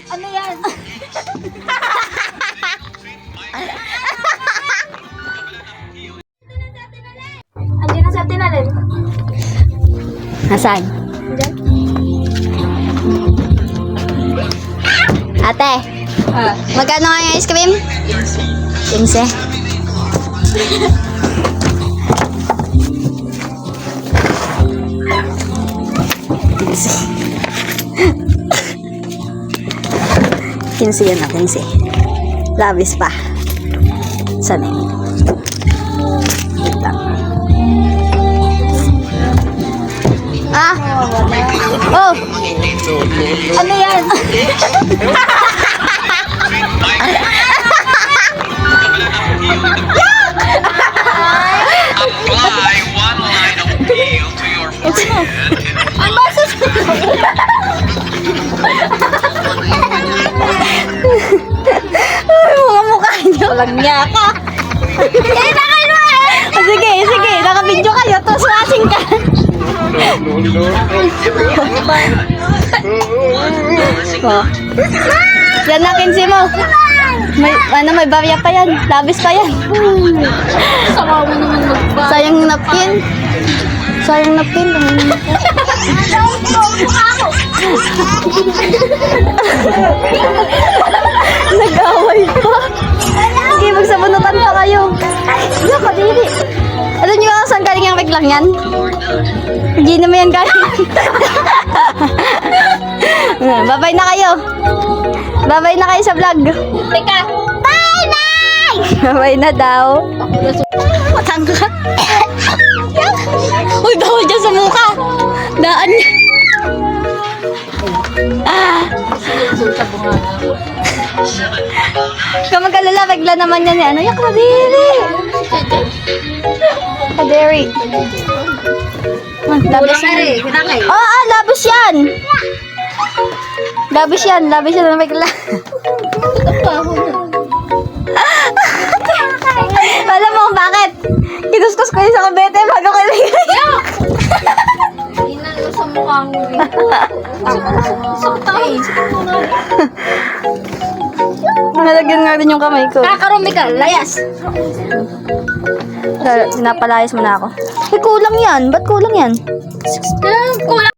Ano yan? Andiyan na sa atin alin. Nasaan? Andiyan. Ate, magkano nga yung ice cream? 15. Kinsi yun na, kinsi. Labis pa. Sana yun. Wait lang. Ah! Oh! Ano yan? Apply one line of peel to your forehead. Ang basos ko. Ay, mga mukha niyo. Walang niya ka. Eh, nakain mo eh! Sige, sige. Nakabidyo kayo. Tapos wasing ka. Oh. Yan na, kinsi mo. May barya pa yan. Labis pa yan. Sama mo naman magba. Sayang napkin. Sayang napkin. Nag-away pa. Sige, magsabunutan pa kayo. Yan, kadiri. Alam niyo saan galing yung reglang yan? Hindi naman yan galing. Bye-bye na kayo. Bye-bye na kayo sa vlog. Teka. Bye-bye! Bye na daw. Matangka. Uy, bawal dyan sa mukha. Daan niya. Kamag alala, regla naman yan eh. Ano yung kadiri? Kadiri. Labis yan. Oo, labis yan. Labis yan. Labis yan na regla. Alam mo kung bakit? Kinuskus ko yun sa kabete bago ko ilagay. Inano sa mukha mo. Sakta. Nalagyan nga din yung kamay ko. Kakarumi ka. Layas. Pinapalayas mo na ako. Eh, kulang yan. Ba't kulang yan? Kulang.